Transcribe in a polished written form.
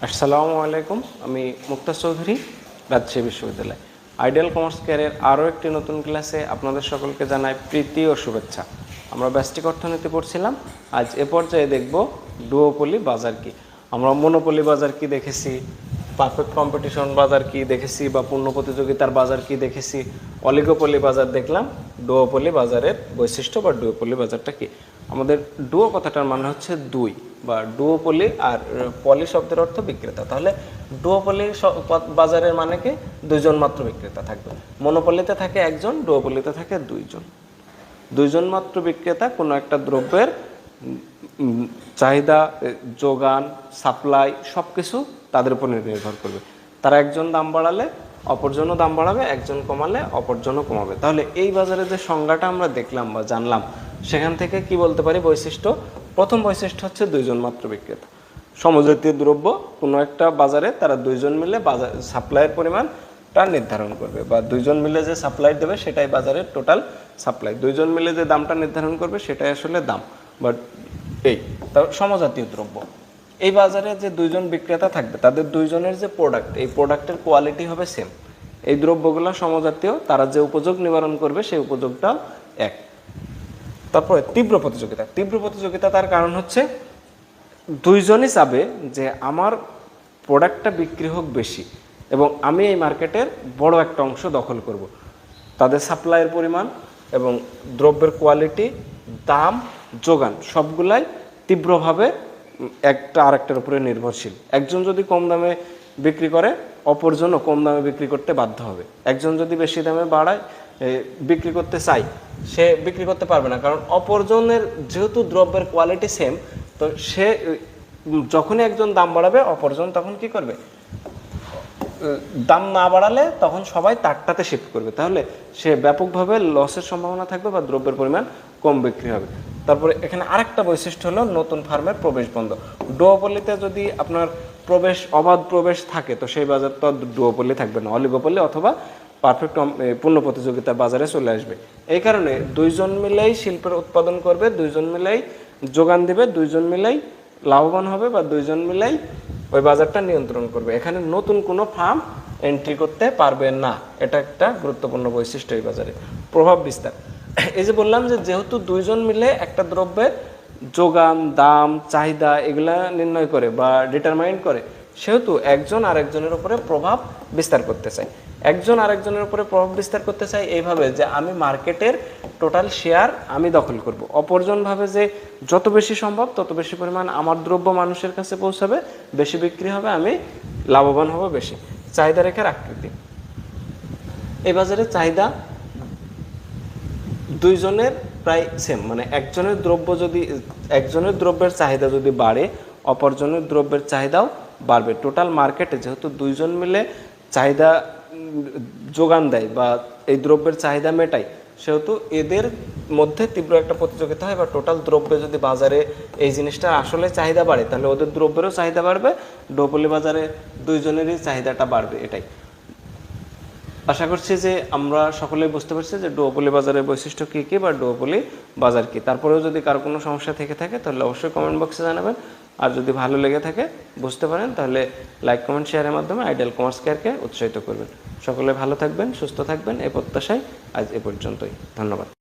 আসসালামু আলাইকুম। আমি মুক্তার চৌধুরী, রাজশাহী বিশ্ববিদ্যালয়। আইডিয়াল কমার্স কেয়ারের আরও একটি নতুন ক্লাসে আপনাদের সকলকে জানাই প্রীতি ও শুভেচ্ছা। আমরা ব্যষ্টিক অর্থনীতি পড়ছিলাম, আজ এ পর্যায়ে দেখব ডুওপলি বাজার কি। আমরা মনোপলি বাজার কি দেখেছি, পারফেক্ট কম্পিটিশন বাজার কি দেখেছি, বা পূর্ণ প্রতিযোগিতার বাজার কি দেখেছি, অলিগোপলি বাজার দেখলাম। ডুওপলি বাজারের বৈশিষ্ট্য বা ডুওপলি বাজারটা কি। আমাদের ডুও কথাটার মানে হচ্ছে দুই, বা ডুওপলি, আর পলি শব্দের অর্থ বিক্রেতা। তাহলে ডুওপলি বাজারের মানে কি, দুইজন মাত্র বিক্রেতা থাকবে। মনোপলিতে থাকে একজন, ডুওপলিতে থাকে দুইজন মাত্র বিক্রেতা কোনো একটা দ্রব্যের চাহিদা, যোগান, সাপ্লাই সব কিছু তাদের উপর নির্ভর করবে। তারা একজন দাম বাড়ালে অপরজনও দাম বাড়াবে, একজন কমালে অপরজনও কমাবে। তাহলে এই বাজারে যে সংজ্ঞাটা আমরা দেখলাম বা জানলাম, সেখান থেকে কি বলতে পারি বৈশিষ্ট্য? প্রথম বৈশিষ্ট্য হচ্ছে দুইজন মাত্র বিক্রেতা। সমজাতীয় দ্রব্য কোনো একটা বাজারে তারা দুইজন মিলে বাজার সাপ্লাইয়ের পরিমাণটা নির্ধারণ করবে, বা দুইজন মিলে যে সাপ্লাই দেবে সেটাই বাজারের টোটাল সাপ্লাই। দুইজন মিলে যে দামটা নির্ধারণ করবে সেটাই আসলে দাম। বাট তার সমজাতীয় দ্রব্য, এই বাজারে যে দুইজন বিক্রেতা থাকবে তাদের দুইজনের যে প্রোডাক্ট, এই প্রোডাক্টের কোয়ালিটি হবে সেম। এই দ্রব্যগুলো সমজাতীয়, তারা যে উপযোগ নিবারণ করবে সেই উপযোগটাও এক। তারপরে তীব্র প্রতিযোগিতা তার কারণ হচ্ছে দুইজনই চাবে যে আমার প্রোডাক্টটা বিক্রি হোক বেশি, এবং আমি এই মার্কেটের বড় একটা অংশ দখল করব। তাদের সাপ্লাইয়ের পরিমাণ এবং দ্রব্যের কোয়ালিটি, দাম, যোগান সবগুলাই তীব্রভাবে একটা আরেকটার উপরে নির্ভরশীল। একজন যদি কম দামে বিক্রি করে, অপরজনও কম দামে বিক্রি করতে বাধ্য হবে। একজন যদি বেশি দামে বাড়ায় বিক্রি করতে চাই, সে বিক্রি করতে পারবে না, কারণ অপরজনের যেহেতু দ্রব্যের কোয়ালিটি সেম, তো সে যখনই একজন দাম বাড়াবে অপরজন তখন কি করবে, দাম না বাড়ালে তখন সবাই তারটাতে শিফট করবে। তাহলে সে ব্যাপকভাবে লসের সম্ভাবনা থাকবে বা দ্রব্যের পরিমাণ কম বিক্রি হবে। তারপরে এখানে আরেকটা বৈশিষ্ট্য হলো নতুন ফার্মের প্রবেশ বন্ধ। ডুওপলিতে যদি আপনার অবাধ প্রবেশ থাকে, তো সেই বাজার তো ডুওপলি থাকবে না, অলিগোপলি অথবা পারফেক্ট পূর্ণ প্রতিযোগিতার বাজারে চলে আসবে। এই কারণে দুইজন মিলেই শিল্পের উৎপাদন করবে, দুইজন মিলেই যোগান দেবে, দুইজন মিলেই লাভবান হবে, বা দুইজন মিলেই ওই বাজারটা নিয়ন্ত্রণ করবে। এখানে নতুন কোনো ফার্ম এন্ট্রি করতে পারবে না। এটা একটা গুরুত্বপূর্ণ বৈশিষ্ট্য এই বাজারে। প্রভাব বিস্তার, এই যে বললাম যে যেহেতু দুইজন মিলে একটা দ্রব্যের যোগান, দাম, চাহিদা এগুলা নির্ণয় করে বা ডিটারমাইন করে, সেহেতু একজন আরেকজনের উপরে প্রভাব বিস্তার করতে চায়। একজন আরেকজনের উপরে প্রভাব বিস্তার করতে চায় এইভাবে যে আমি মার্কেটের টোটাল শেয়ার আমি দখল করব। অপরজন ভাবে যে যত বেশি সম্ভব তত বেশি পরিমাণ আমার দ্রব্য মানুষের কাছে পৌঁছাবে, বেশি বিক্রি হবে, আমি লাভবান হব বেশি। চাহিদা রেখার আকৃতি, এই বাজারে চাহিদা দুইজনের প্রায় সেম, মানে একজনের দ্রব্যের চাহিদা যদি বাড়ে, অপরজনের দ্রব্যের চাহিদাও বাড়বে। টোটাল মার্কেটে যেহেতু দুইজন মিলে চাহিদা যোগান দেয় বা এই দ্রব্যের চাহিদা মেটায়, সেহেতু এদের মধ্যে তীব্র একটা প্রতিযোগিতা হয়, বা টোটাল দ্রব্যে যদি বাজারে এই জিনিসটা আসলে চাহিদা বাড়ে, তাহলে ওদের দ্রব্যেরও চাহিদা বাড়বে, ডুওপলি বাজারে দুইজনেরই চাহিদাটা বাড়বে। এটাই আশা করছি যে আমরা সকলেই বুঝতে পারছি যে ডুওপলি বাজারের বৈশিষ্ট্য কী কী বা ডুওপলি বাজার কী। তারপরেও যদি কারো কোনো সমস্যা থেকে থাকে তাহলে অবশ্যই কমেন্ট বক্সে জানাবেন। আর যদি ভালো লেগে থাকে, বুঝতে পারেন, তাহলে লাইক, কমেন্ট, শেয়ারের মাধ্যমে আইডিয়াল কমার্স কেয়ারকে উৎসাহিত করবেন। সকলে ভালো থাকবেন, সুস্থ থাকবেন, এই প্রত্যাশায় আজ এ পর্যন্তই। ধন্যবাদ।